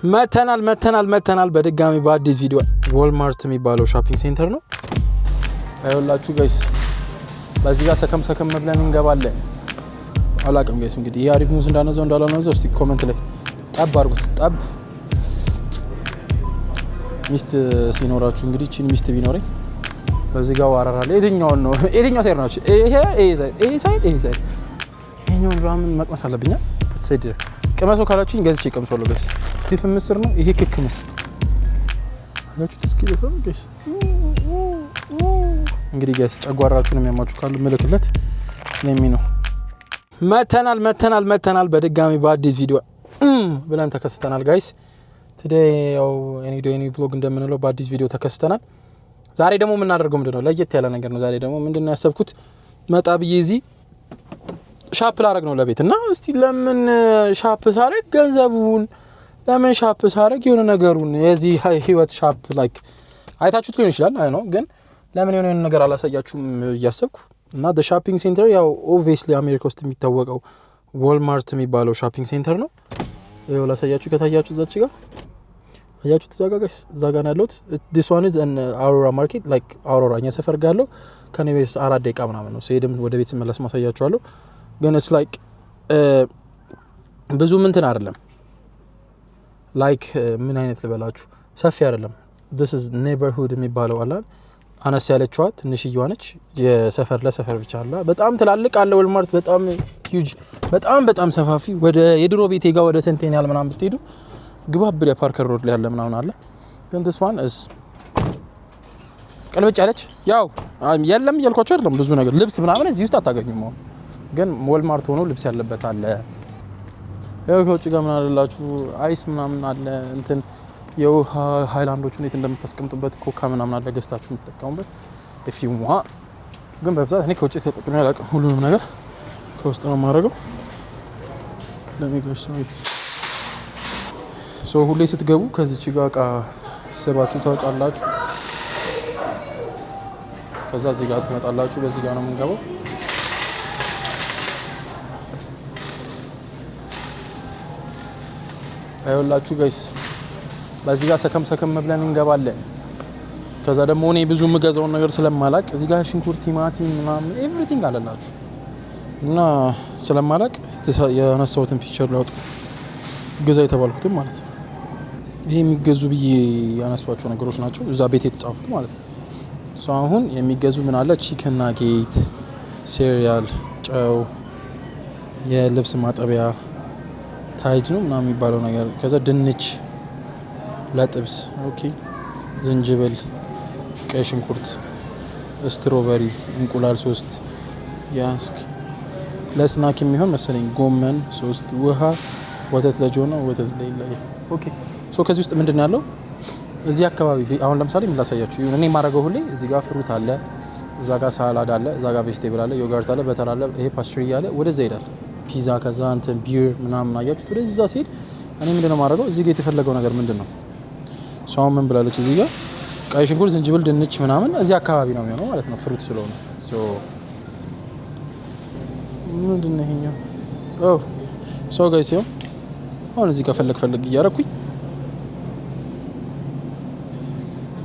መተናል በድጋሚ በአዲስ ቪዲዮ ወልማርት የሚባለው ሾፒንግ ሴንተር ነው። አይወላችሁ ጋይስ በዚህ ጋር ሰከም ብለን እንገባለን። አላቅም ጋይስ እንግዲህ ይሄ አሪፍ ሙዝ እንዳላነዘው እስቲ ኮሜንት ላይ ጠብ አድርጉት። ጠብ ሚስት ሲኖራችሁ እንግዲህ እቺን ሚስት ቢኖረኝ በዚህ ጋር ዋራራለ የትኛው ሳይድ ናችሁ? ይሄ ሳይድ ይሄኛውን ራምን መቅመስ አለብኛ። ትሰድ ቅመሰው ካላችሁኝ ገዝቼ ቀምሷለሁ ጋይስ። ቲፍ ምስር ነው ይሄ ክክ ምስር አያችሁ ትስኪለታ ጋይስ። እንግዲህ ጋይስ ጨጓራችሁን የሚያማችሁ ካሉ ምልክለት ለሚ ነው። መተናል በድጋሚ በአዲስ ቪዲዮ ብለን ተከስተናል ጋይስ። ቱዴይ ያው ኤኒ ቭሎግ እንደምንለው በአዲስ ቪዲዮ ተከስተናል። ዛሬ ደግሞ የምናደርገው ምንድነው ለየት ያለ ነገር ነው። ዛሬ ደግሞ ምንድነው ያሰብኩት መጣ ብዬ እዚህ ሻፕ ላረግ ነው ለቤት እና እስቲ ለምን ሻፕ ሳረግ ገንዘቡን ለምን ሻፕ ሳረግ የሆነ ነገሩን የዚህ ህይወት ሻፕ ላይክ አይታችሁት ሊሆን ይችላል አይ ነው ግን ለምን የሆነ ነገር አላሳያችሁም እያሰብኩ እና the shopping center ያው obviously አሜሪካ ውስጥ የሚታወቀው ወልማርት የሚባለው ሾፒንግ ሴንተር ነው። ይኸው ላሳያችሁ ከታያችሁ እዛች ጋር አያችሁት ተዛጋጋስ ዛጋና ያለውት this one is an Aurora market like Aurora እኛ ሰፈር ጋር ያለው ከኔቤስ 4 ደቂቃ ምናምን ነው። ሲሄድም ወደ ቤት ስመለስ ማሳያችኋለሁ። ግን it's like ብዙ እንትን አይደለም like ምን አይነት ልበላችሁ ሰፊ አይደለም። this is neighborhood የሚባለው አለ አነስ ያለችዋ ትንሽዬዋ ነች። የሰፈር ለሰፈር ብቻ አለ። በጣም ትላልቅ አለ ወልማርት በጣም ሂውጅ በጣም ሰፋፊ ወደ የድሮ ቤቴ ጋር ወደ ሴንቴኒያል ምናምን ብትሄዱ ግባብል የፓርከር ሮድ ላይ ያለ ምናምን አለ። ግን this one is ቀልበጭ ያለች ያው የለም እያልኳችሁ አይደለም ብዙ ነገር ልብስ ምናምን እዚህ ውስጥ አታገኙም። ግን ወልማርት ሆኖ ልብስ ያለበት አለ። ያው ከውጭ ጋር ምን አለላችሁ አይስ ምናምን አለ እንትን የውሃ ሃይላንዶቹን እንዴት እንደምታስቀምጡበት ኮካ ምናምን አለ ገዝታችሁ የምትጠቀሙበት if you want። ግን በብዛት እኔ ከውጭ ተጠቅሜ አላውቅም። ሁሉንም ነገር ከውስጥ ነው የማደርገው። ለሚገርም ሶ ሁሌ ስትገቡ ከዚች ጋር እቃ ስባችሁ ታወጣላችሁ። ከዛ እዚህ ጋር ትመጣላችሁ። በዚህ ጋር ነው የምንገባው። አይወላችሁ ጋይስ በዚህ ጋር ሰከም ብለን እንገባለን። ከዛ ደግሞ እኔ ብዙ የምገዛውን ነገር ስለማላቅ እዚህ ጋር ሽንኩርት፣ ቲማቲም ምናምን ኤቭሪቲንግ አለላችሁ እና ስለማላቅ የነሳሁትን ፒክቸር ላውጥ ገዛ የተባልኩት ማለት ነው። ይሄ የሚገዙ ብዬ ያነሷቸው ነገሮች ናቸው እዛ ቤት የተጻፉት ማለት ነው። ሶ አሁን የሚገዙ ምን አለ ቺክን ናጌት፣ ሴሪያል፣ ጨው፣ የልብስ ማጠቢያ ታይድ ነው ምናምን የሚባለው ነገር። ከዛ ድንች ለጥብስ ኦኬ፣ ዝንጅብል፣ ቀይ ሽንኩርት፣ ስትሮበሪ፣ እንቁላል 3 ያስክ ለስናክ የሚሆን መሰለኝ ጎመን 3 ውሃ፣ ወተት ለጆና ወተት ላይ ኦኬ። ሶ ከዚህ ውስጥ ምንድነው ያለው እዚህ አካባቢ አሁን ለምሳሌ ምን ላሳያችሁ እኔ ማረገው ሁሌ እዚህ ጋር ፍሩት አለ፣ እዛ ጋር ሳላድ አለ፣ እዛ ጋር ቬጅቴብል አለ፣ ዮጋርት አለ፣ በተር አለ፣ ይሄ ፓስትሪ አለ፣ ወደዛ ይሄዳል ፒዛ፣ ከዛ እንትን ቢር ምናምን አያችሁት ወደዛ ሲሄድ እኔ ምንድነው ማረገው እዚህ ጋር የተፈለገው ነገር ምንድነው ሶ ምን ብላለች እዚህ ጋር ቀይ ሽንኩርት፣ ዝንጅብል፣ ድንች ምናምን እዚህ አካባቢ ነው የሚሆነው ማለት ነው ፍሩት ስለሆነ። ሶ ምንድነው ይሄኛው ሶ ጋይስ ይኸው አሁን እዚህ ጋር ፈለግ እያረኩኝ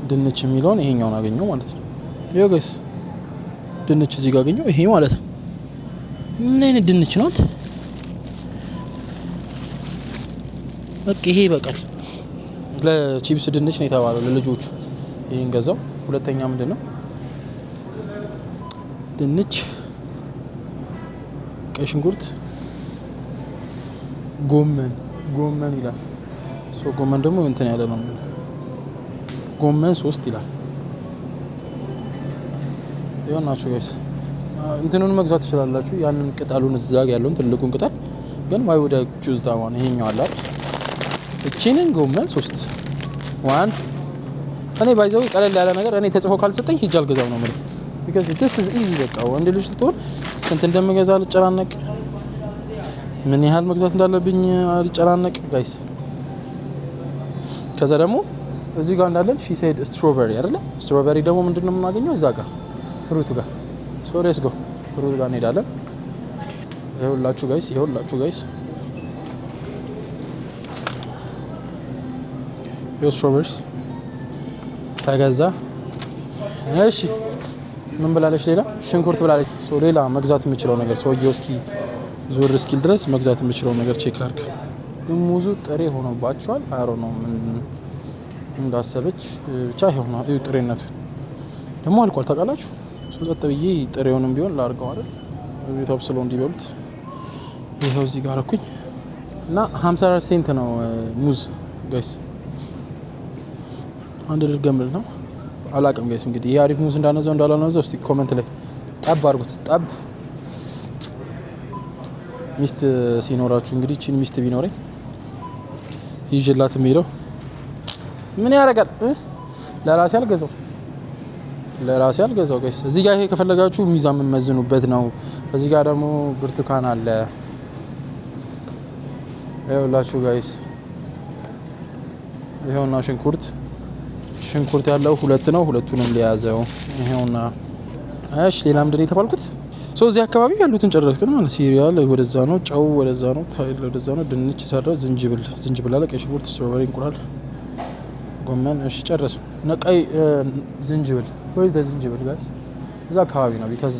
ድንች የሚለውን ይሄኛውን አገኘው ማለት ነው። ይኸው ጋይስ ድንች እዚህ ጋር አገኘው ይሄ ማለት ነው። ምን አይነት ድንች ነው? በቃ ይሄ ይበቃል። ለቺፕስ ድንች ነው የተባለው ለልጆቹ። ይሄን ገዛው። ሁለተኛ ምንድነው ድንች፣ ቀይ ሽንኩርት፣ ጎመን ይላል። ሶ ጎመን ደግሞ እንትን ያለ ነው ጎመን 3 ይላል። ይሆናችሁ ጋይስ እንትኑን መግዛት ትችላላችሁ። ያንን ቅጠሉን እዛ ጋር ያለውን ትልቁን ቅጠል ግን why would I choose that one? ይሄኛው አለ እቺንን ጎመን 3 1 እኔ ባይዘው ቀለል ያለ ነገር እኔ ተጽፎ ካልሰጠኝ ሂጅ አልገዛው ነው ማለት because this is easy በቃ ወንድ ልጅ ስትሆን ስንት እንደምገዛ አልጨናነቅ፣ ምን ያህል መግዛት እንዳለብኝ አልጨናነቅ ጋይስ። ከዛ ደግሞ እዚህ ጋር እንዳለን she said strawberry አይደለ? strawberry ደግሞ ምንድነው የምናገኘው እዛ ጋር ፍሩት ጋር። so let's go ፍሩት ጋር እንሄዳለን። ይኸውላችሁ ጋይስ strawberries ተገዛ። እሺ ምን ብላለች? ሌላ ሽንኩርት ብላለች። ሌላ መግዛት የምችለው ነገር ሰውዬው እስኪ ዞር እስኪል ድረስ መግዛት የምችለው ነገር ቼክ ላድርግ። ሙዙ ጥሬ ሆኖባቸዋል። አሮ ነው ምን እንዳሰበች ብቻ ይሆና እዩ። ጥሬነቱ ደግሞ አልቋል ታውቃላችሁ። ጸጥ ብዬ ጥሬውንም ቢሆን ላድርገው አይደል ተብስለው እንዲበሉት። ይኸው እዚህ ጋር አረኩኝ እና 54 ሴንት ነው ሙዝ ጋይስ። አንድ ድርገምል ነው አላቅም ጋይስ። እንግዲህ ይሄ አሪፍ ሙዝ እንዳነዛው እንዳላነዛው እስቲ ኮሜንት ላይ ጠብ አድርጉት። ጠብ ሚስት ሲኖራችሁ እንግዲህ እቺን ሚስት ቢኖረኝ ይዤላት የሚለው ምን ያደርጋል? ለራሴ አልገዛው ጋይስ። እዚህ ጋር ይሄ ከፈለጋችሁ ሚዛን የምመዝኑበት ነው። እዚህ ጋር ደግሞ ብርቱካን አለ። ይኸውላችሁ ጋይስ ይኸውና ሽንኩርት ያለው 2 ነው። ሁለቱንም ሊያዘው ይኸውና። እሺ ሌላ ምንድን ነው የተባልኩት? እዚህ አካባቢ ያሉትን ጨረስን ማለት ሲሪያል ወደዛ ነው፣ ጨው ወደዛ ነው፣ ታይል ወደዛ ነው፣ ድንች ሰራ፣ ዝንጅብል አለ፣ ቀይ ሽንኩርት፣ ስትሮበሪ፣ እንቁላል፣ ጎመን። እሺ ጨረሱ። ነቃይ ዝንጅብል ወይ ዝንጅብል ጋይስ እዛ አካባቢ ነው ቢካዝ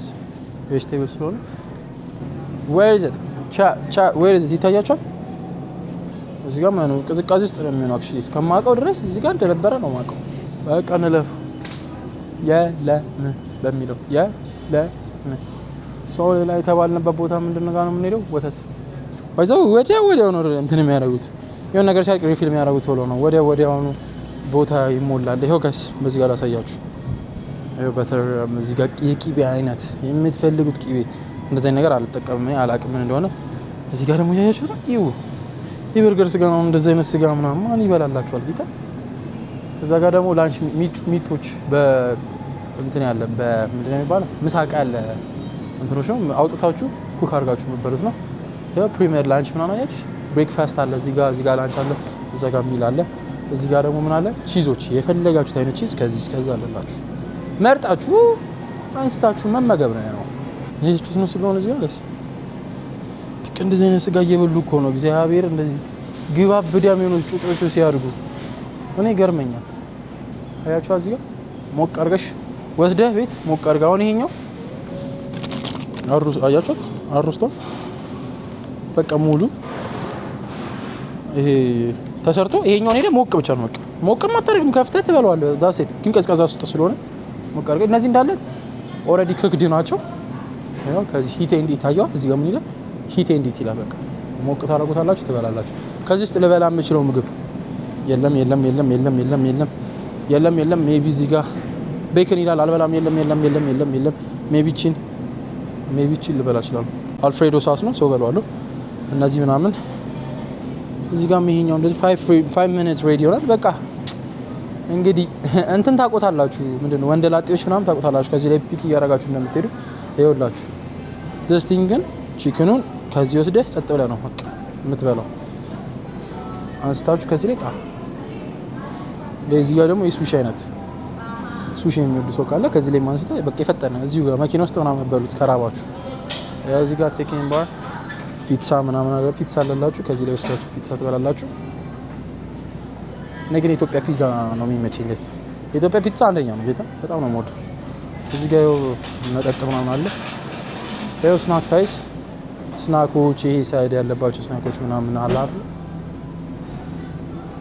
ቬጅቴብል ስለሆነ። where is it ይታያችኋል። እዚህ ጋር ማነው ቅዝቃዜ ውስጥ ነው የሚሆነው። አክቹሊ እስከማውቀው ድረስ እዚህ ጋር እንደነበረ ነው የማውቀው። በቃ እንለፍ የለም በሚለው የለም ሰው ሌላ የተባልንበት ቦታ ምንድነው ጋር ነው የምንሄደው? ወተት ወይዘው ወዲያው ነው እንትን የሚያደርጉት የሆነ ነገር ሲያልቅ ሪፊል የሚያደርጉት ቶሎ ነው ወዲያውኑ ቦታ ይሞላል። ይኸው ጋይስ በዚህ ጋር ላሳያችሁ። ይኸው በተር እዚህ ጋር የቂቤ አይነት የምትፈልጉት ቂቤ እንደዚህ ነገር አልጠቀምም አላቅም ምን እንደሆነ። እዚህ ጋር ደግሞ ያያችሁት ነው የበርገር ስጋ ነው። እንደዚህ አይነት ስጋ ምናምን ማን ይበላላችኋል ጌታ። እዛ ጋር ደግሞ ላንች ሚቶች በእንትን ያለ በምንድን ነው የሚባለው ምሳቃ ያለ እንትኖች ነው አውጥታችሁ ኩክ አድርጋችሁ የምትበሉት ነው። ያው ፕሪሚየር ላንች ምናምን አያችሁ። ብሬክፋስት አለ እዚህ ጋር ላንች አለ፣ እዛ ጋር ሚል አለ። እዚህ ጋር ደግሞ ምን አለ? ቺዞች የፈለጋችሁት አይነት ቺዝ ከዚህ እስከዛ አለላችሁ። መርጣችሁ አንስታችሁ መመገብ ነው። ያው ይሄችሁት ነው ስጋውን እዚህ ጋር ጋይስ። እንደዚህ አይነት ስጋ እየበሉ እኮ ነው እግዚአብሔር እንደዚህ ግባ ብዳም የሆኑ ጩጮቹ ሲያድጉ እኔ ገርመኛል። አያችሁ እዚህ ጋር ሞቅ አድርገሽ ወስደህ ቤት ሞቅ አድርጋ። አሁን ይሄኛው አያችሁት አሩስቶ በቃ ሙሉ ይሄ ተሰርቶ ይሄኛው ነው ሞቅ ብቻ ነው። በቃ ሞቅም አታደርግም ከፍተህ ትበለዋለህ። ዳሴት ግን ቀዝቃዛ ውስጥ ስለሆነ ሞቅ አድርገህ እነዚህ እንዳለ ኦልሬዲ ክክድ ናቸው። ያው ከዚህ ሂት ኤንድ ኢት ታየዋል። እዚህ ጋር ምን ይላል? ሂት ኤንድ ኢት ይላል። በቃ ሞቅ ታደርጉታላችሁ ትበላላችሁ። ከዚህ ውስጥ ልበላ የምችለው ምግብ የለም። ሜቢ እዚህ ጋር ቤክን ይላል አልበላም። የለም ሜቢ ቺን ልበላ እችላለሁ። አልፍሬዶ ሳስ ነው ሰው በለዋለሁ። እነዚህ ምናምን እዚህ ጋር ይሄኛው እንደዚህ 5 ሚኒትስ ሬዲ ይሆናል። በቃ እንግዲህ እንትን ታቆታላችሁ ምንድነው ወንደላጤዎች ምናምን ታቆታላችሁ። ከዚህ ላይ ፒክ እያደረጋችሁ እንደምትሄዱ ይኸውላችሁ። ደስቲንግ ግን ቺክኑን ከዚህ ወስደህ ጸጥ ብለህ ነው በቃ የምትበላው። አንስታችሁ ከዚህ ላይ ጣ ለዚህ ጋር ደግሞ የሱሺ አይነት ሱሺ የሚወድ ሰው ካለ ከዚህ ላይ ማንስታ በቃ የፈጠነ እዚሁ ጋር መኪና ውስጥ ምናምን በሉት ከራባችሁ። እዚህ ጋር ቴኪንግ ባር ፒትሳ ምናምን አለ። ፒትሳ አለላችሁ ከዚህ ላይ ወስዳችሁ ፒትሳ ትበላላችሁ። እኔ ግን የኢትዮጵያ ፒዛ ነው የሚመቸኝ ጋይስ። የኢትዮጵያ ፒትሳ አንደኛ ነው ጌታ በጣም ነው የምወደው። እዚህ ጋር መጠጥ ምናምን አለ። ይኸው ስናክ ሳይዝ ስናኮች ይሄ ሳይድ ያለባቸው ስናኮች ምናምን አለ አይደል?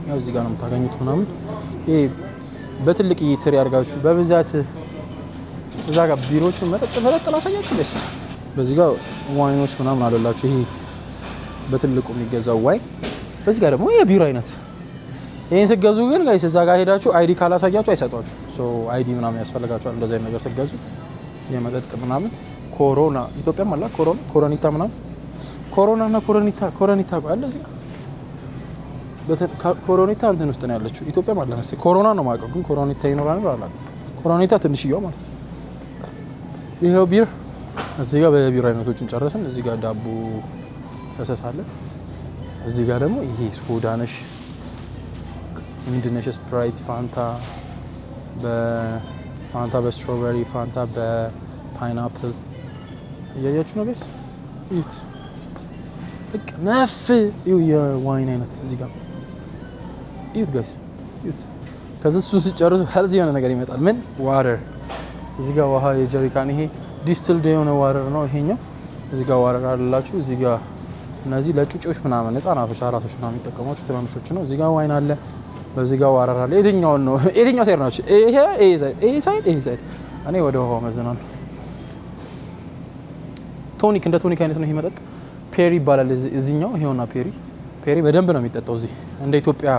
ያው እዚህ ጋር ነው የምታገኙት ምናምን ይሄ በትልቅ ትሪ አድርጋችሁ በብዛት እዛ ጋር ቢሮቹን መጠጥ ላሳያችሁ ደስ። በዚህ ጋር ዋይኖች ምናምን አለላችሁ። ይሄ በትልቁ የሚገዛው ዋይ። በዚህ ጋር ደግሞ የቢሮ አይነት ይሄን ስትገዙ ግን ጋይስ እዛ ጋር ሄዳችሁ አይዲ ካላሳያችሁ አይሰጧችሁ። ሶ አይዲ ምናምን ያስፈልጋችኋል እንደዛ አይነት ነገር ስትገዙ። የመጠጥ ምናምን ኮሮና ኢትዮጵያም አለ ኮሮኒታ ምናምን ኮሮናና ኮሮኒታ አለ እዚህ ኮሮኒታ እንትን ውስጥ ነው ያለችው። ኢትዮጵያም አለ መሰለኝ ኮሮና ነው የማውቀው ግን ኮሮኒታ ይኖራል አይደል? ኮሮኒታ ትንሽዬው ማለት ይሄው ቢር። እዚህ ጋር በቢራ አይነቶችን ጨረስን። እዚህ ጋር ዳቦ ተሰሳለ። እዚህ ጋር ደግሞ ይሄ ሶዳነሽ ምንድነሽ ስፕራይት ፋንታ በስትሮበሪ ፋንታ በፓይናፕል እያያችሁ ነው ጋይስ። እዩት በቃ ነፍ የዋይን አይነት እዚህ ጋር እዩት ጋይስ። ከዛ እሱን ሲጨርሱ ሄልዚ የሆነ ነገር ይመጣል። ምን ዋተር እዚህ ጋር ውሃ የጀሪካን ይሄ ዲስትልድ የሆነ ዋተር ነው ይሄኛው። እዚህ ጋር ዋተር አለላችሁ። እዚህ ጋር እነዚህ ለጩጮች ምናምን ህጻናቶች አራቶች ምናምን የሚጠቀሟቸው ትናንሾች ነው። እዚህ ጋር ዋይን አለ። በዚህ ጋር ዋተር አለ። የትኛውን ነው የትኛው ሳይድ ናቸው? ይሄ ሳይድ እኔ ወደ ውሃው መዝናለሁ። ቶኒክ እንደ ቶኒክ አይነት ነው ይሄ መጠጥ። ፔሪ ይባላል እዚህኛው። ይሄውና ፔሪ በደንብ ነው የሚጠጣው እዚህ እንደ ኢትዮጵያ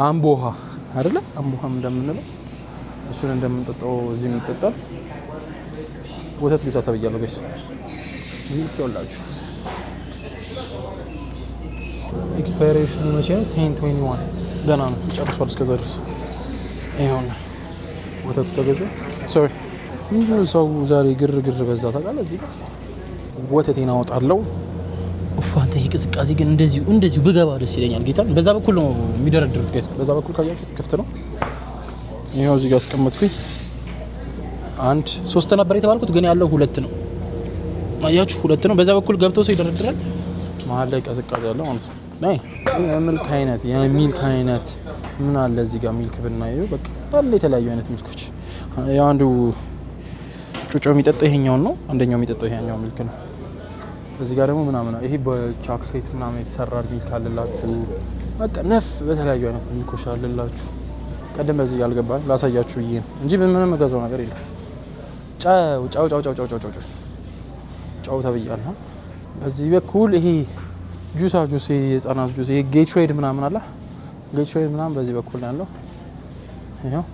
አምቦ ውሃ አይደለ? አምቦ ውሃ እንደምንለው እሱን እንደምንጠጣው እዚህ ይጠጣል። ወተት ግዛ ተብያለሁ ጋይስ። ሚልክ ይወላችሁ ኤክስፓይሬሽኑ መቼ ነው? 1021 ገና ነው ጨርሷል። እስከዛ ድረስ ይሄውና ወተቱ ተገዛ። ሶሪ ምንድነው ሰው ዛሬ ግርግር በዛ ታውቃለህ። እዚህ ወተቴን አወጣለሁ። ኡፋንተ ይሄ ቅዝቃዜ ግን እንደዚሁ ብገባ ደስ ይለኛል። ጌታ በዛ በኩል ነው የሚደረድሩት ጋይስ። በዛ በኩል ካያችሁት ክፍት ነው። ይሄው እዚህ ጋር አስቀመጥኩኝ። 1 3 ነበር የተባልኩት ግን ያለው 2 ነው። አያችሁ 2 ነው። በዛ በኩል ገብቶ ሰው ይደረድራል። መሀል ላይ ቅዝቃዜ ያለው ማለት ነው። ናይ የሚልክ አይነት ምን አለ እዚህ ጋር ሚልክ ብናየው በቃ አለ የተለያዩ አይነት ሚልኮች። ያው አንዱ ጩጮ የሚጠጣው ይሄኛው ነው። አንደኛው የሚጠጣው ይሄኛው ሚልክ ነው። እዚህ ጋር ደግሞ ምናምን ይሄ በቻክሌት ምናምን የተሰራ ሚልክ አለላችሁ። በቃ ነፍ በተለያዩ አይነት ሚልኮች አለላችሁ። ቀደም በዚህ ያልገባን ላሳያችሁ ብዬ ነው እንጂ ምንም መገዛው ነገር የለም። ጫው ተብያለሁ። በዚህ በኩል ይሄ ጁስ የህፃናት ጁስ ይሄ ጌትሬድ ምናምን አለ። ጌትሬድ ምናምን በዚህ በኩል ነው ያለው። ይሄው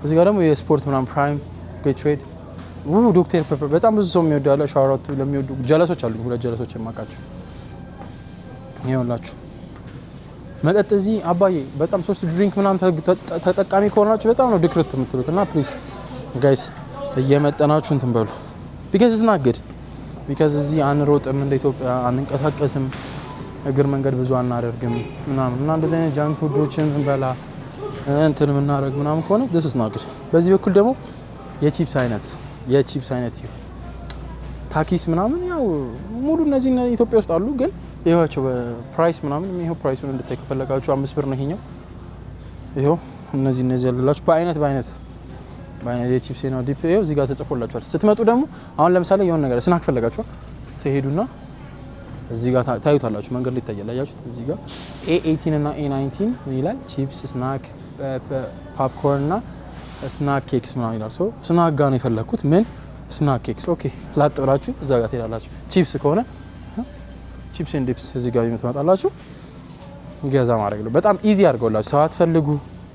እዚህ ጋር ደግሞ የስፖርት ምናምን ፕራይም ጌትሬድ ዶክተር ፔፐር በጣም ብዙ ሰው የሚወዳለ ሻወራቱ ለሚወዱ ጀለሶች አሉኝ። 2 ጀለሶች የማውቃቸው ይኸውላችሁ መጠጥ እዚህ አባዬ በጣም 3 ድሪንክ ምናምን ተጠቃሚ ከሆናችሁ በጣም ነው ድክርት የምትሉት። እና ፕሊዝ ጋይስ እየመጠናችሁ እንትን በሉ። ቢካዝ ኢትስ ናት ጉድ ቢካዝ እዚህ አንሮጥም፣ እንደ ኢትዮጵያ አንንቀሳቀስም፣ እግር መንገድ ብዙ አናደርግም ምናምን እና እንደዚህ አይነት ጃንክ ፉዶችን እንበላ እንትን የምናደርግ ምናምን ከሆነ this is not good። በዚህ በኩል ደግሞ የቺፕስ አይነት ታኪስ ምናምን ያው ሙሉ እነዚህ ኢትዮጵያ ውስጥ አሉ፣ ግን ይሄዋቸው በፕራይስ ምናምን ይሄው ፕራይሱን እንድታይ ከፈለጋችሁ 5 ብር ነው ይሄኛው። ይሄው እነዚህ ያለላችሁ በአይነት የቺፕስ ነው ዲፕ ይሄው እዚህ ጋር ተጽፎላችኋል። ስትመጡ ደግሞ አሁን ለምሳሌ የሆነ ነገር ስናክ ፈለጋችሁ ትሄዱና እዚህ ጋር ታዩታላችሁ። መንገድ ላይ ይታያል። አያችሁት? እዚህ ጋር A18 እና A19 ምን ይላል? ቺፕስ፣ ስናክ፣ ፖፕኮርን እና ስናክ ኬክስ ምናምን ይላል። ሶ ስናክ ጋር ነው የፈለኩት። ምን ስናክ ኬክስ ኦኬ። ላጥ ብላችሁ እዛ ጋር ትሄዳላችሁ። ቺፕስ ከሆነ ቺፕስ ኤንድ ዲፕስ እዚህ ጋር የምትመጣላችሁ ገዛ ማድረግ ነው። በጣም ኢዚ አድርገውላችሁ ሰው አትፈልጉ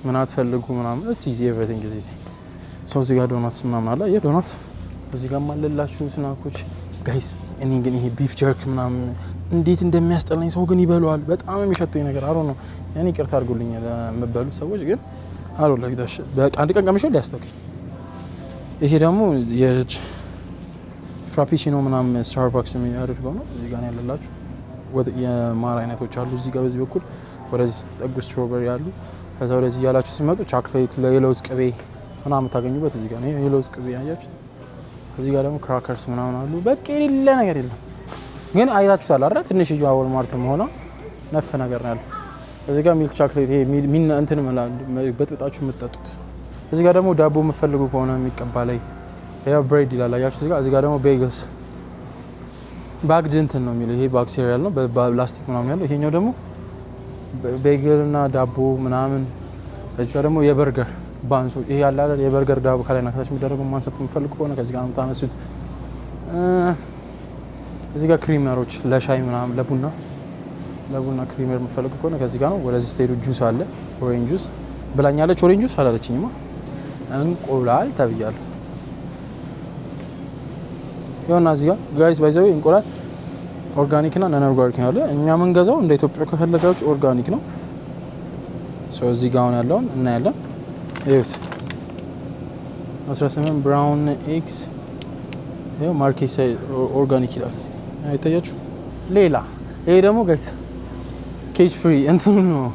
ምን አትፈልጉ ምናምን ኢትስ ኢዚ ኤቭሪቲንግ ኢዝ ኢዚ። ሶ እዚህ ጋር ዶናትስ ምናምን አለ። ይሄ ዶናት እዚህ ጋር ማለላችሁ ስናኮች ጋይስ። እኔ ግን ይሄ ቢፍ ጀርክ ምናምን እንዴት እንደሚያስጠላኝ ሰው ግን ይበላዋል። በጣም የሚሸተው ነገር አሮ ነው። ያኔ ይቅርታ አድርጉልኝ ለምበሉት ሰዎች ግን አሮ ለግዳሽ በአንድ ቀን ቀምሼው ሊያስተውኝ። ይሄ ደግሞ የፍራፒቺኖ ምናምን ስታርባክስ የሚያደርገው ነው። እዚህ ጋር ያለላችሁ የማር አይነቶች አሉ። እዚህ ጋር በዚህ በኩል ወደዚህ ሲጠጉ ስትሮበሪ አሉ። ከዛ ወደዚህ እያላችሁ ሲመጡ ቻክሌት ለየለውዝ ቅቤ ምናምን የምታገኙበት እዚህ ጋር ነው። የለውዝ ቅቤ ያያችሁት። እዚህ ጋር ደግሞ ክራከርስ ምናምን አሉ። በቃ የሌለ ነገር የለም። ግን አይታችሁታል አይደል? ትንሽ ዋልማርት ሆነ ነፍ ነገር ነው ያለው። እዚህ ጋር ሚልክ ቻክሌት ይሄ እንትን በጥብጣችሁ የምትጠጡት። እዚህ ጋር ደግሞ ዳቦ የምትፈልጉ ከሆነ የሚቀባ ላይ ያው ብሬድ ይላል አያችሁ። እዚህ ጋር ደግሞ ቤግልስ ባግድ እንትን ነው የሚለው። ይሄ ባግ ሲሪያል ነው በፕላስቲክ ምናምን ያለው። ይሄኛው ደግሞ ቤግል እና ዳቦ ምናምን። እዚህ ጋር ደግሞ የበርገር ባንሶ ይሄ ያለ አይደል? የበርገር ዳቦ ከላይና ከታች የሚደረገው ማንሳት የምትፈልጉ ከሆነ ከዚህ ጋር ነው የምታነሱት። እዚህ ጋር ክሪመሮች ለሻይ ምናምን ለቡና ክሪመር የምትፈልጉ ከሆነ ከዚህ ጋር ነው። ወደዚህ ስትሄዱ ጁስ አለ። ኦሬንጅ ጁስ ብላኛለች። ኦሬንጅ ጁስ አላለችኝማ። እንቁላል ተብያለሁ። ይኸውና እዚህ ጋር ጋይስ ባይዘው እንቁላል ኦርጋኒክ እና ነን ኦርጋኒክ ነው ያለ። እኛ የምንገዛው እንደ ኢትዮጵያ ከፈለጋችሁ ኦርጋኒክ ነው። ሶ እዚህ ጋር ያለውን እናያለን። ይኸውስ 18 ብራውን ኤግስ ይኸው ማርኬት ሳይ ኦርጋኒክ ይላል። አይታያችሁ? ሌላ ይሄ ደግሞ ጋይስ ኬጅ ፍሪ እንትኑ ነው።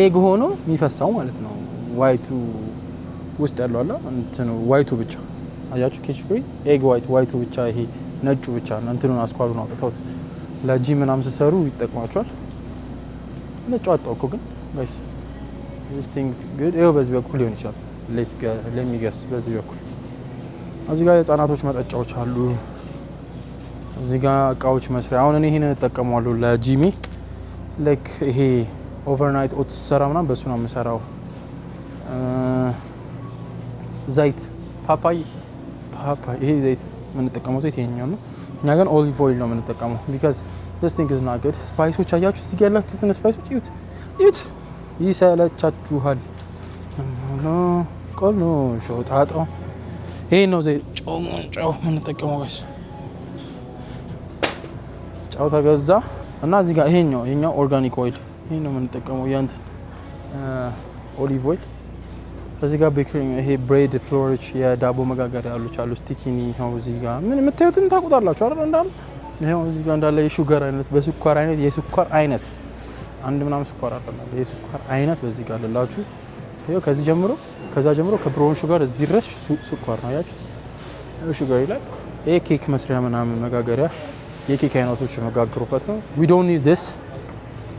ኤግ ሆኖ የሚፈሳው ማለት ነው። ዋይቱ ውስጥ ያለው አለ እንትኑ ዋይቱ ብቻ አያችሁ። ኬጅ ፍሪ ኤግ ዋይቱ ብቻ ይሄ ነጩ ብቻ እንትኑን አስኳሉን አውጥተውት ለጂም ምናምን ሲሰሩ ይጠቅማቸዋል። ነጩ አጣው እኮ ግን ጋይስ this thing good ይኸው በዚህ በኩል ሊሆን ይችላል ለሚገስ በዚህ በኩል እዚህ ጋር የህፃናቶች መጠጫዎች አሉ እዚህ ጋር እቃዎች መስሪያ አሁን እኔ ይሄን ተጠቀመዋለሁ ለጂሚ ላይክ ይሄ ኦቨርናይት ኦትስ ሰራ ምናምን በሱ ነው የምሰራው ዘይት ፓፓይ ይሄ ዘይት ምን ተጠቀመው ዘይት ይሄኛው ነው እኛ ግን ኦሊቭ ኦይል ነው የምንጠቀመው because this thing is not good ስፓይሶች አያችሁ እዚህ ጋር ያላችሁትን ስፓይሶች እዩት ይሰለቻችኋል ቆሎ ሾጣጣው ይሄ ነው ዘይት ጨው የምንጠቀመው ጋይስ ጨው ተገዛ እና እዚህ ጋር ይሄኛው ኦርጋኒክ ኦይል ይሄ ነው የምንጠቀመው ያንተ ኦሊቭ ኦይል እዚህ ጋር ቤከሪ ይሄ ብሬድ ፍሎሮች የዳቦ መጋገሪያ ያሉት አሉ ስቲኪኒ ነው እዚህ ጋር ምን የምታዩትን ታውቁታላችሁ አይደል እንዳለ ይሄው እዚህ ጋር እንዳለ የሹገር አይነት በስኳር አይነት የስኳር አይነት አንድ ምናምን ስኳር አይደለም የስኳር አይነት በዚህ ጋር አለላችሁ ይሄው ከዛ ጀምሮ ከብራውን ሹገር እዚህ ድረስ ስኳር ነው ያያችሁ ይሄው ሹገር ይላል ይሄ ኬክ መስሪያ ምናምን መጋገሪያ የኬክ አይነቶች መጋገሩበት ነው we don't need this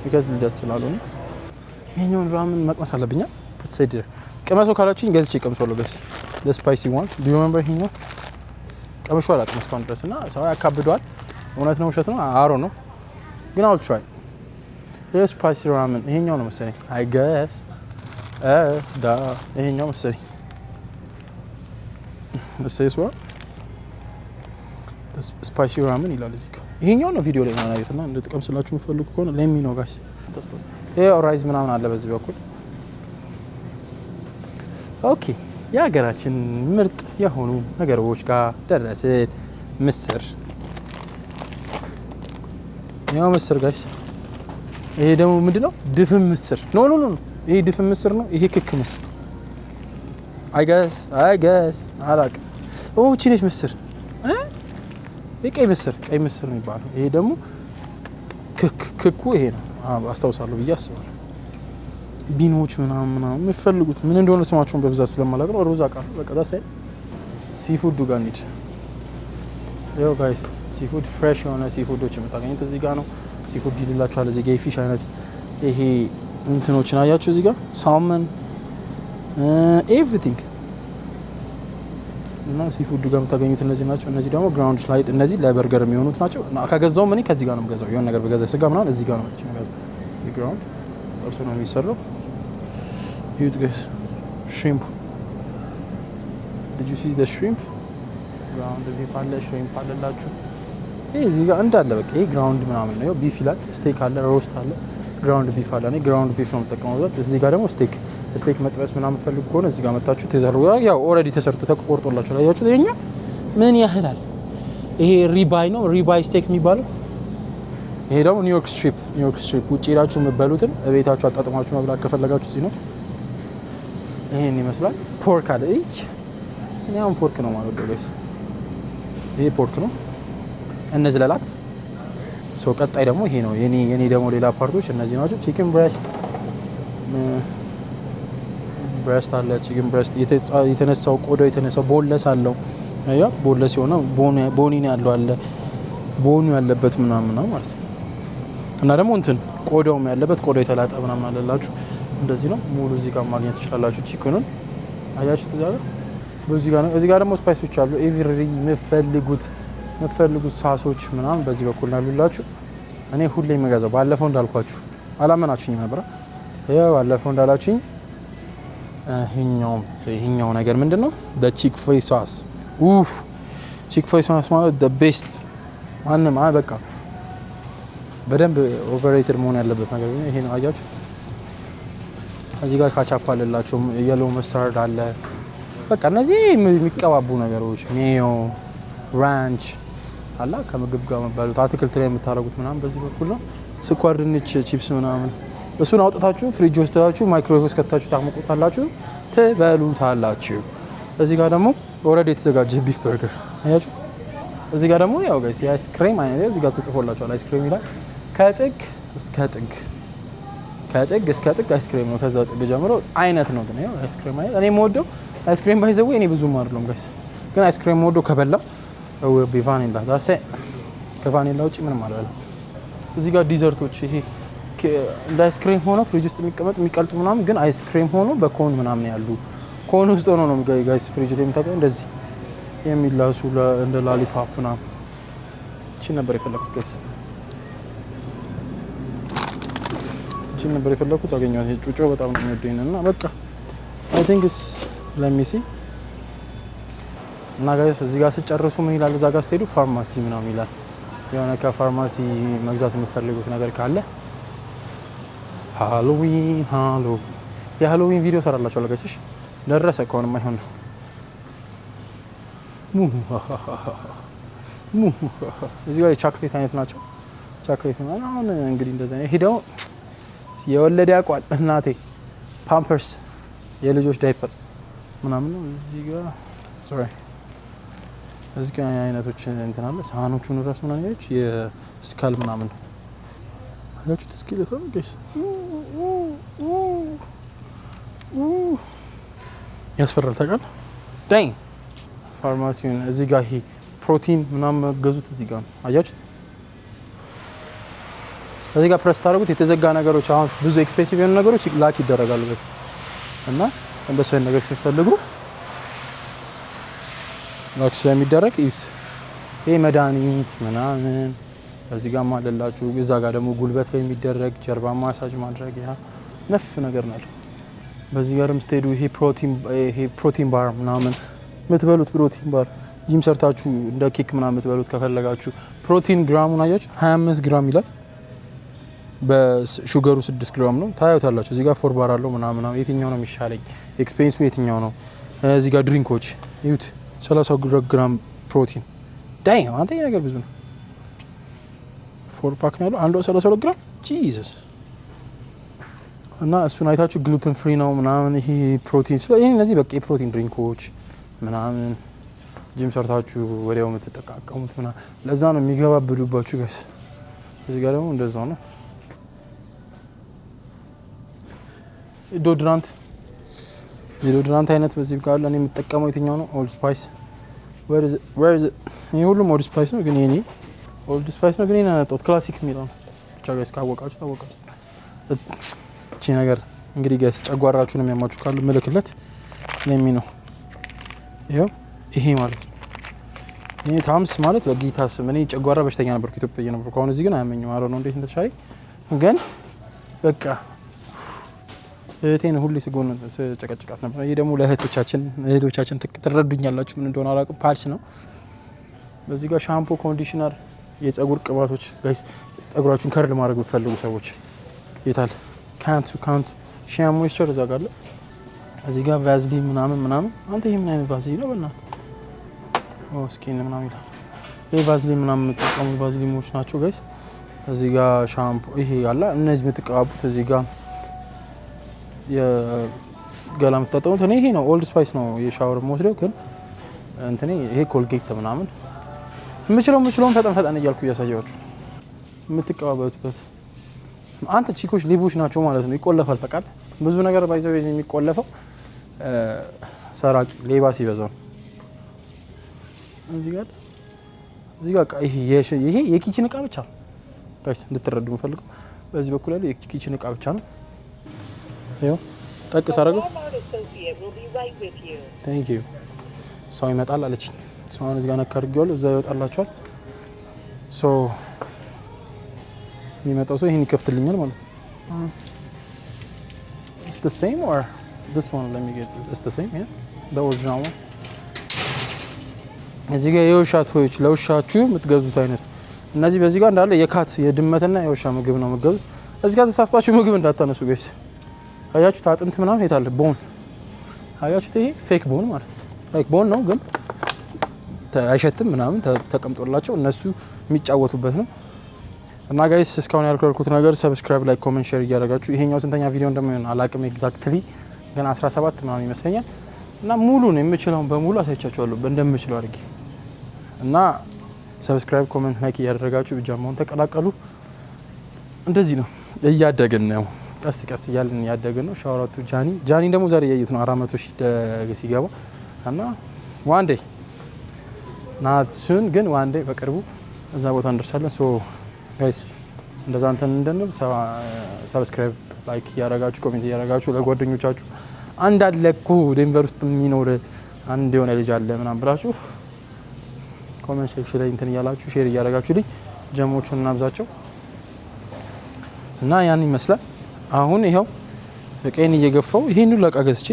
because ልደት ስላልሆነ ይሄኛውን ራምን መቅመስ አለብኛ ትሰድ ቀመሶ ካላችሁኝ ገዝቼ ቀምሶለሁ ጋይስ the spicy one do you remember ይሄኛው ቀምሾ አላውቅም እስካሁን ድረስ እና ሰው ያካብደዋል እውነት ነው ውሸት ነው አሮ ነው ግን I'll try the spicy ramen ይሄኛው ነው መሰለኝ I guess ይሄኛው መሰለኝ እሰይስ what ስፓይሲ ራመን ይላል እዚህ ጋር ይሄኛው ነው ቪዲዮ ላይ ማለት ነው እንድትቀምስላችሁ የምፈልጉ ከሆነ ለሚ ነው ጋይስ ይሄ ራይዝ ምናምን አለ በዚህ በኩል ኦኬ የሀገራችን ምርጥ የሆኑ ነገሮች ጋር ደረስን ምስር ያው ምስር ጋይስ ይሄ ደግሞ ምንድነው ድፍን ምስር ኖ ይሄ ድፍን ምስር ነው ይሄ ክክ ምስር I guess አላቅ ቺ ነች ምስር ቀይ ምስር ነው የሚባለው ይሄ ደግሞ ክኩ ይሄ ነው አስተውሳለሁ ብዬ አስባለሁ ቢኖች ምናምን የምትፈልጉት ምን እንደሆነ ስማቸውን በብዛት ስለማላውቅ ነው ሩዝ አቃ በቃ ዳሳይ ሲፉድ ዱጋ እንሂድ ያው ጋይስ ሲፉድ ፍሬሽ የሆነ ሲፉዶች የምታገኙት እዚህ ጋር ነው ሲፉድ ይልላችኋል እዚህ ጋር የፊሽ አይነት ይሄ እንትኖችን አያችሁ እዚህ ጋር ሳልመን ኤቭሪቲንግ እና ሲፉድ ጋር የምታገኙት እነዚህ ናቸው እነዚህ ደግሞ ግራውንድ ስላይድ እነዚህ ለበርገር የሚሆኑት ናቸው እና ከገዛው ምን ከዚህ ጋር ነው የምገዛው የሆነ ነገር በገዛ ስጋ ምናምን እዚህ ጋር ነው የምገዛው የግራውንድ ጥብሱ ነው የሚሰራው ዩት ጋይስ ሽሪምፕ did you see the shrimp ግራውንድ ቢፍ አለ ሽሪምፕ አለላችሁ ይሄ እዚህ ጋር እንዳለ በቃ ይሄ ግራውንድ ምናምን ነው ቢፍ ይላል ስቴክ አለ ሮስት አለ ግራውንድ ቢፍ አለ እኔ ግራውንድ ቢፍ ነው የምጠቀመው እዚህ ጋር ደግሞ ስቴክ መጥበስ ምናምን ፈልጉ ከሆነ እዚህ ጋር መጣችሁ ተዘሩ ያው ኦሬዲ ተሰርቶ ተቆርጦላችሁ አያችሁ ይሄኛ ምን ያህላል ይሄ ሪባይ ነው ሪባይ ስቴክ የሚባለው ይሄ ደግሞ ኒውዮርክ ስትሪፕ ውጪ ሄዳችሁ የምትበሉትን እቤታችሁ አጣጥማችሁ መብላት ከፈለጋችሁ እዚህ ነው ይሄን ይመስላል ፖርክ አለ ያው ፖርክ ነው ማለት ነው ጋይስ ይሄ ፖርክ ነው እነዚህ ለላት ሶ ቀጣይ ደግሞ ይሄ ነው የኔ ደግሞ ሌላ ፓርቶች እነዚህ ናቸው ቺክን ብሬስት አለ ቺክን ብሬስት የተነሳው ቆዳው የተነሳው ቦለስ አለው ያው ቦለስ ሆነ ቦኒ ነው ያለው አለ ቦኑ ያለበት ምናምን ነው ማለት ነው እና ደግሞ እንትን ቆዳውም ያለበት ቆዳው የተላጠ ምናምን አለላችሁ እንደዚህ ነው ሙሉ እዚህ ጋር ማግኘት ትችላላችሁ ቺክኑን አያችሁ እዚህ ጋር ነው እዚህ ጋር ደግሞ ስፓይሶች አሉ ኤቭሪ የምትፈልጉት ሳሶች ምናምን በዚህ በኩል ያሉላችሁ እኔ ሁሌ የምገዛው ባለፈው እንዳልኳችሁ አላመናችሁኝ ነበር ያው ባለፈው እንዳላችሁኝ ይሄኛው ነገር ምንድነው the chick fil sauce chick fil sauce ማለት the best ማንም በቃ በደንብ ኦቨርሬትድ መሆን ያለበት ነገር ነው ይሄ ነው አያችሁ እዚህ ጋር ካቻፕ አለላችሁ የሎ መስተርድ አለ በቃ እነዚህ የሚቀባቡ ነገሮች ሜዮ ራንች አላ ከምግብ ጋር መባሉት አትክልት ላይ የምታረጉት ምናምን በዚህ በኩል ነው ስኳር ድንች ቺፕስ ምናምን እሱን አውጥታችሁ ፍሪጅ ውስጥ ታችሁ ማይክሮዌቭ ውስጥ ከታችሁ ታሞቁታላችሁ ትበሉታላችሁ እዚህ ጋር ደግሞ ኦሬዲ የተዘጋጀ ቢፍ በርገር አያችሁ እዚህ ጋር ደግሞ ያው ጋይስ የአይስክሬም አይነት እዚህ ጋር ተጽፎላችኋል አይስክሬም ይላል ከጥግ እስከ ጥግ አይስክሬም ነው ከዛ ጥግ ጀምሮ አይነት ነው ግን ያው አይስክሬም አይነት እኔ የምወደው አይስክሬም ባይዘው እኔ ብዙም አይደለም ጋይስ ግን አይስክሬም የምወደው ከበላው ቢቫኒላ ዳሴ ከቫኒላ ውጪ ምንም አላለም እዚህ ጋር ዲዘርቶች ይሄ እንደ አይስክሬም ሆኖ ፍሪጅ ውስጥ የሚቀልጡ ምናምን ግን አይስክሬም ሆኖ በኮን ምናምን ያሉ ኮን ውስጥ ሆኖ ነው ጋይስ ፍሪጅ ላይ የሚታቀው እንደዚህ የሚላሱ እንደ ላሊፓፕ ምናምን እቺ ነበር የፈለኩት ጋይስ እቺ ነበር የፈለኩት አገኘኋት ጩጮ በጣም ነው የሚወደኝ እና በቃ አይ ቲንክ let me see እና ጋይስ እዚህ ጋር ስጨርሱ ምን ይላል እዛ ጋር ስትሄዱ ፋርማሲ ምናምን ይላል የሆነ ከፋርማሲ መግዛት የምትፈልጉት ነገር ካለ ሃሎዊን የሃሎዊን ቪዲዮ ሰራላችኋለሁ ጋይስ እሺ ደረሰ ከሆነ ማይሆን እዚህ ጋር የቻክሌት አይነት ናቸው ቻክሌት ምናምን አሁን እንግዲህ እንደዛ ነው ሄደው የወለደ ያቋል እናቴ ፓምፐርስ የልጆች ዳይፐር ምናምን ነው እዚህ ጋር ሶሪ እዚህ ጋር አይነቶች እንትን አለ ሳህኖቹን ራሱ ምናምን ያች የስካል ምናምን አያችሁት ስኬሌቶን ጋይስ ያስፈራል ታውቃለህ ዳይ ፋርማሲውን እዚህ ጋር ይሄ ፕሮቲን ምናምን መገዙት እዚህ ጋር ነው አያችሁት እዚህ ጋር ፕሬስ ታደርጉት የተዘጋ ነገሮች አሁን ብዙ ኤክስፔንሲቭ የሆኑ ነገሮች ላክ ይደረጋሉ በስ እና እንደሱ አይነት ነገር ሲፈልጉ ላክ ስለሚደረግ ይሄ መድኃኒት ምናምን እዚህ ጋር ማለላችሁ እዛ ጋር ደግሞ ጉልበት ላይ የሚደረግ ጀርባ ማሳጅ ማድረግ ያ ነፍ ነገር ነው በዚህ ጋርም ስትሄዱ ይሄ ፕሮቲን ባር ምናምን የምትበሉት ፕሮቲን ባር ጂም ሰርታችሁ እንደ ኬክ ምናምን የምትበሉት ከፈለጋችሁ ፕሮቲን ግራሙን አያችሁ 25 ግራም ይላል በሹገሩ 6 ግራም ነው ታዩታላችሁ እዚህ ጋር 4 ባር አለው ምናምን የትኛው ነው የሚሻለኝ ኤክስፔንሱ የትኛው ነው እዚህ ጋር ድሪንኮች ይሁት 30 ግራም ፕሮቲን ዳይ አንተ ይሄ ነገር ብዙ ነው 4 ፓክ ነው ያለው አንዱ 32 ግራም ጂሰስ እና እሱን አይታችሁ ግሉተን ፍሪ ነው ምናምን ይሄ ፕሮቲን ስለዚህ እነዚህ በቃ የፕሮቲን ድሪንኮች ምናምን ጂም ሰርታችሁ ወዲያው የምትጠቃቀሙት ምናምን ለዛ ነው የሚገባብዱባችሁ ጋይስ እዚህ ጋር ደግሞ እንደዛው ነው ዶድራንት አይነት በዚህ ጋር ለኔ የምጠቀመው የትኛው ነው ኦልድ ስፓይስ where is it ይሄ ሁሉም ኦልድ ስፓይስ ነው ግን የኔ ኦልድ ስፓይስ ነው ግን የኔ ነው ክላሲክ የሚለው ብቻ ጋይስ ካወቃችሁ ታወቃችሁ እቺ ነገር እንግዲህ ጋይስ ጨጓራችሁን የሚያማችሁ ካሉ ምልክለት ለሚ ነው ይሄ ማለት ነው ይሄ ታምስ ማለት በጌታ ስም እኔ ጨጓራ በሽተኛ ነበርኩ ኢትዮጵያ ነበርኩ አሁን እዚህ ግን አያመኝም አረ ነው እንዴት እንደተሻለኝ ግን በቃ እህቴን ሁሉ ሲጎን ጨቀጨቃት ነበር ይሄ ደግሞ ለእህቶቻችን ትረዱኛላችሁ ምን እንደሆነ አላውቅም ፓልስ ነው በዚህ ጋር ሻምፖ ኮንዲሽነር የፀጉር ቅባቶች ጋይስ ፀጉራችሁን ከርል ማድረግ ብትፈልጉ ሰዎች ይታል ካንት ሻምፖ ሞይስቸር እዛ ጋር አለ እዚህ ጋር ቫዝሊን ምናምን አንተ ይሄ ምን አይነት ቫዝሊን ነው በእናትህ ስኪን ምናምን ይላል ይሄ ቫዝሊን ምናምን የምትጠቀሙ ቫዝሊኖች ናቸው ጋይስ እዚህ ጋር ሻምፖ ይሄ አለ እነዚህ የምትቀባቡት እዚህ ጋር የገላ የምትጠቀሙት እኔ ይሄ ነው ኦልድ ስፓይስ ነው የሻወር የምወስደው ግን እንትኔ ይሄ ኮልጌት ምናምን የምችለውን ፈጠን እያልኩ እያሳያችሁ የምትቀባበቱበት አንተ ቺኮች ሌቦች ናቸው ማለት ነው ይቆለፋል ታውቃለህ ብዙ ነገር ባይዘው የሚቆለፈው ሰራቂ ሌባ ሲበዛው እዚህ ጋር ይሄ የኪችን እቃ ብቻ ጋይስ እንድትረዱ የምፈልገው በዚህ በኩል ያለው የኪችን እቃ ብቻ ነው ይሄው ጠቅስ አደረገው ቴንክ ዩ ሰው ይመጣል አለች ሰውን እዚህ ጋር ነካርጊዋለሁ እዛ ይወጣላችኋል ሶ የሚመጣው ሰው ይሄን ይከፍትልኛል ማለት ነው It's the same or this one let me get this it's the same yeah the original one እዚህ ጋር የውሻ ቶዮች ለውሻችሁ የምትገዙት አይነት እነዚህ በዚህ ጋር እንዳለ የካት የድመትና የውሻ ምግብ ነው የምትገዙት እዚህ ጋር ተሳስታችሁ ምግብ እንዳታነሱ ጋይስ አያችሁት አጥንት ምናምን የታለ ቦን አያችሁት ይሄ ፌክ ቦን ማለት ላይክ ቦን ነው ግን አይሸትም ምናምን ተቀምጦላቸው እነሱ የሚጫወቱበት ነው እና ጋይስ እስካሁን ያልኩት ነገር ሰብስክራይብ ላይክ ኮሜንት ሼር እያደረጋችሁ ይሄኛው ስንተኛ ቪዲዮ እንደሚሆን አላቅም ኤግዛክትሊ ግን 17 ምናምን ይመስለኛል እና ሙሉን የምችለውን በሙሉ አሳይቻችኋለሁ እንደምችለው አድርጌ እና ሰብስክራይብ ኮሜንት ላይክ እያደረጋችሁ ቢጃማውን ተቀላቀሉ እንደዚህ ነው እያደግን ነው ቀስ እያልን እያደግን ነው ሻወራቱ ጃኒ ደግሞ ዛሬ ያዩት ነው 400,000 ደግ ሲገባ እና ዋን ዴይ ናት ሱን ግን ዋን ዴይ በቅርቡ እዛ ቦታ እንደርሳለን ሶ ጋይስ እንደዛ እንትን እንድንል ሰብስክራይብ ላይክ ያረጋችሁ ኮሜንት ያረጋችሁ ለጓደኞቻችሁ አንድ አለ እኮ ዴንቨር ውስጥ የሚኖር አንድ የሆነ ልጅ አለ ምናምን ብላችሁ ኮሜንት ሴክሽን ላይ እንትን ያላችሁ ሼር ያረጋችሁልኝ ጀሞቹን እናብዛቸው እና ያን ይመስላል። አሁን ይሄው በቀን እየገፋው ይሄን ሁሉ እቃ ገዝቼ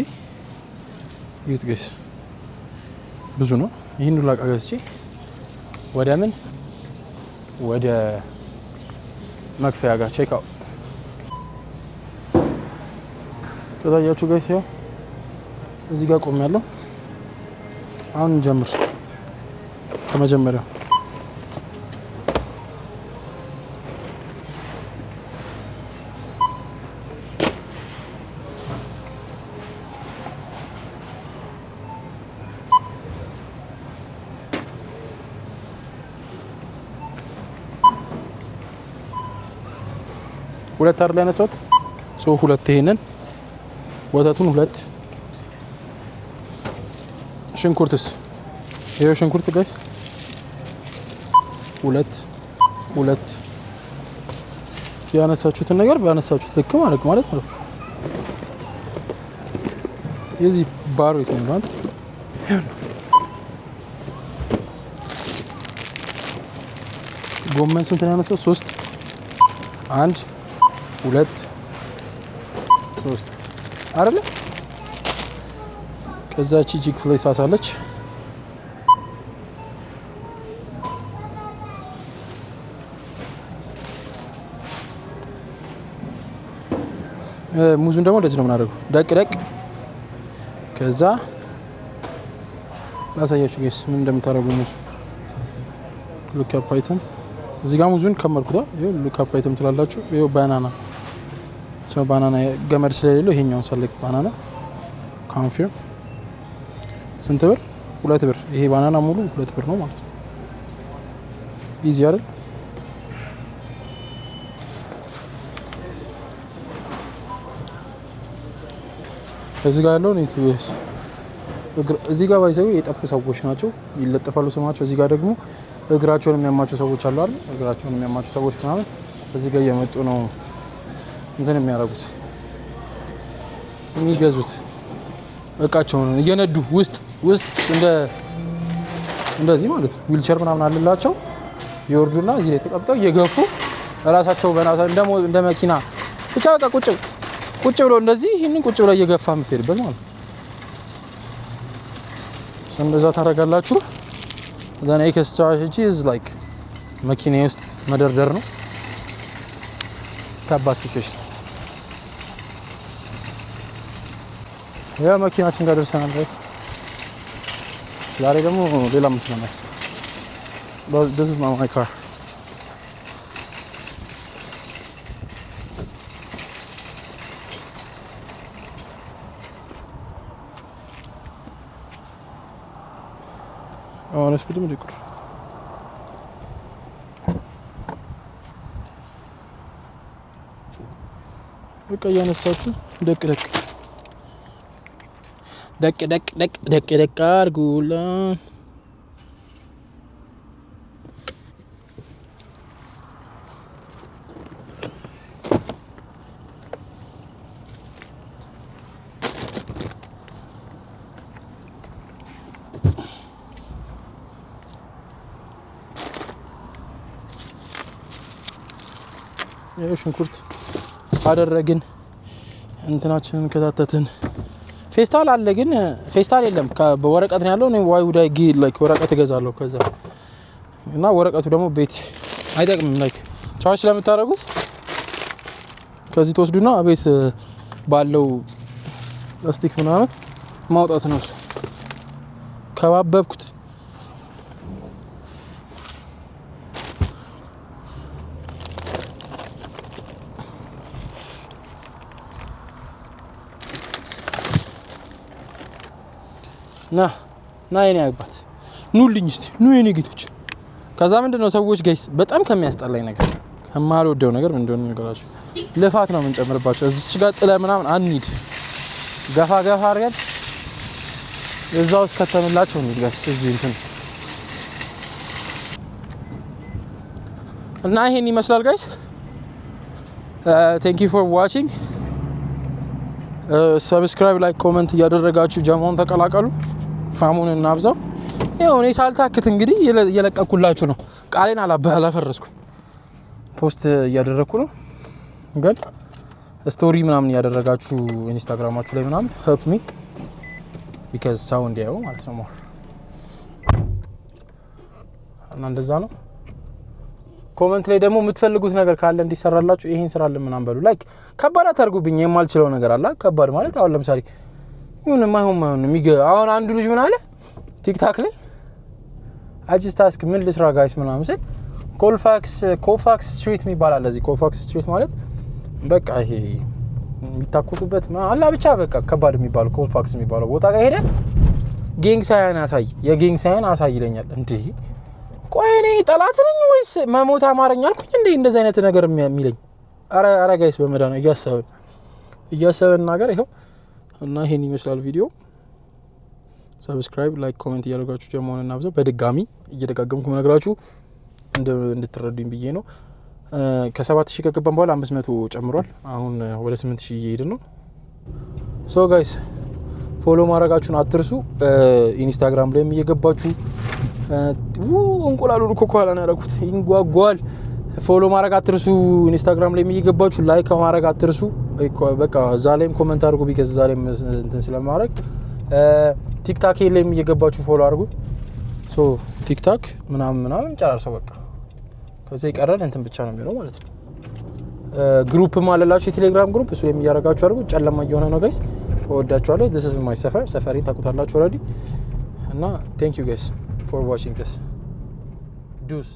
ይዩት ጋይስ ብዙ ነው። ይሄን ሁሉ እቃ ገዝቼ ወደ ምን ወደ መክፈያ ጋር ቼክ አውት ከታያችሁ ጋይስ ያው እዚህ ጋር ቆሜያለሁ። አሁን እንጀምር ከመጀመሪያው ሁለት አር ላይ ያነሳሁት ሶ ሁለት ይሄንን ወተቱን ሁለት ሽንኩርትስ ይሄው ሽንኩርት ጋይስ ሁለት ያነሳችሁትን ነገር ባነሳችሁት ልክ ማለት ነው። የዚህ ባሮ የት ነው? ጎመን ስንት ነው ያነሳው? 3 1 2 3 አይደለ? ከዛ ቺክ ፍሌስ አሳለች ሙዙን ደግሞ እንደዚህ ነው የምናደርገው ደቅ ከዛ ላሳያችሁ ጋይስ ምን እንደምታደርጉ ሙዙ ሉክ አፕ አይተም እዚህ ጋር ሙዙን ከመርኩታ ይሄው ሉክ አፕ አይተም ትላላችሁ። ይሄው ባናና ባናና ገመድ ስለሌለው ይሄኛውን ሰለክ ባናና ኮንፊርም ስንት ብር? 2 ብር። ይሄ ባናና ሙሉ 2 ብር ነው ማለት ነው። ኢዚ አይደል? እዚህ ጋር ያለው ነው ኢቲዩስ እዚህ ጋር ባይዘው የጠፉ ሰዎች ናቸው ይለጠፋሉ ስማቸው። እዚህ ጋር ደግሞ እግራቸውን የሚያማቸው ሰዎች አሉ አይደል? እግራቸውን የሚያማቸው ሰዎች ማለት እዚህ ጋር እየመጡ ነው እንትን የሚያደርጉት የሚገዙት እቃቸውን እየነዱ ውስጥ እንደዚህ ማለት ነው። ዊልቸር ምናምን አለላቸው ይወርዱና እዚህ ላይ ተቀምጠው እየገፉ ራሳቸው እንደ መኪና ብቻ በቃ ቁጭ ብሎ እንደዚህ ይሄንን ቁጭ ብሎ እየገፋ የምትሄድበት ማለት ነው። እንደዛ ታደርጋላችሁ። the next strategy is like መኪና ውስጥ መደርደር ነው። ከባድ ሲቹዌሽን ያ መኪናችን ጋር ደርሰናል ጋይስ። ዛሬ ደግሞ ሌላ መኪና ማስከት this is not my car አሁን እስኪ ደግሞ ዲኩር በቃ ያነሳችሁ ደቅ አድርጉላ። ሽንኩርት አደረግን እንትናችንን ከታተትን። ፌስታል አለ ግን ፌስታል የለም በወረቀት ነው ያለው። እኔ ዋይ ውዳይ ላይክ ወረቀት እገዛለሁ ከዛ እና ወረቀቱ ደግሞ ቤት አይጠቅምም። ላይክ ቻርጅ ለምታደርጉት ከዚህ ተወስዱና ቤት ባለው ፕላስቲክ ምናምን ማውጣት ነው። እሱ ከባበብኩት ና የኔ አግባት ኑልኝ እስቲ ኑ የኔ ጌቶች። ከዛ ምንድነው ሰዎች ጋይስ በጣም ከሚያስጠላኝ ነገር ከማልወደው ነገር ምን እንደሆነ ነገራችሁ ልፋት ነው የምንጨምርባቸው። እዚች ጋር ጥለ ምናምን አንሂድ ገፋ አድርገን እዛው ከተንላቸው ነው ጋይስ እዚህ እንትን እና ይሄን ይመስላል ጋይስ። ቴንክ ዩ ፎር ዋቺንግ። ሰብስክራይብ፣ ላይክ፣ ኮመንት እያደረጋችሁ ጀማውን ተቀላቀሉ። ፋሙን እናብዛው። ይኸው እኔ ሳልታክት እንግዲህ እየለቀኩላችሁ ነው። ቃሌን አላፈረስኩም። ፖስት እያደረኩ ነው። ግን ስቶሪ ምናምን እያደረጋችሁ ኢንስታግራማችሁ ላይ ምናምን ሄልፕ ሚ ቢካዝ ሰው እንዲያየው ማለት ነው። እና እንደዛ ነው። ኮመንት ላይ ደግሞ የምትፈልጉት ነገር ካለ እንዲሰራላችሁ ይሄን ስራልን ምናምን በሉ። ላይክ ከባድ አታርጉብኝ። የማልችለው ነገር አለ። ከባድ ማለት አሁን ለምሳሌ ይሁን ማይሆን አሁን አንዱ ልጅ ምን አለ ቲክታክ ላይ አጅስት ታስክ ምን ልስራ ጋይስ ምናምን ሲል ኮፋክስ ስትሪት የሚባል አለ። እዚህ ኮፋክስ ስትሪት ማለት በቃ ይሄ የሚታኩሱበት አላ ብቻ በቃ ከባድ የሚባለው ኮፋክስ የሚባለው ቦታ ጋር ሄደ ጌንግ ሳይን አሳይ፣ የጌንግ ሳይን አሳይ ይለኛል። እንዴ ቆይ እኔ ጠላት ነኝ ወይስ መሞት አማረኝ አልኩኝ እንዴ? እንደዚህ አይነት ነገር የሚለኝ አረ ጋይስ በመዳን እያሰብን ነገር ይሄው እና ይሄን ይመስላል ቪዲዮ። ሰብስክራይብ፣ ላይክ፣ ኮሜንት እያደረጋችሁ ጀማውን እናብዛው። በድጋሚ እየደጋገምኩ ነግራችሁ እንድትረዱኝ ብዬ ነው። ከ7000 ከገባን በኋላ 500 ጨምሯል። አሁን ወደ 8000 እየሄድን ነው። ሶ ጋይስ ፎሎ ማድረጋችሁን አትርሱ። ኢንስታግራም ላይም እየገባችሁ እንቁላሉን እኮ ኋላ ነው ያደረኩት ይንጓጓል። ፎሎ ማድረግ አትርሱ። ኢንስታግራም ላይም እየገባችሁ ላይክ ማድረግ አትርሱ። በቃ እዛ ላይም ኮሜንት አድርጉ ቢከዛ እዛ ላይም እንትን ስለማድረግ ቲክታክ ላይም እየገባችሁ ፎሎ አድርጉ። ሶ ቲክታክ ምናምን ጨራርሰው በቃ ከዛ ይቀራል እንትን ብቻ ነው የሚለው ማለት ነው። ግሩፕ ማለላችሁ የቴሌግራም ግሩፕ እሱ ላይም እያደረጋችሁ አድርጉ። ጨለማ እየሆነ ነው ጋይስ። እወዳችኋለሁ። this is my ሰፈሬን ታውቁታላችሁ ኦልሬዲ እና thank you guys for watching this. Deuce.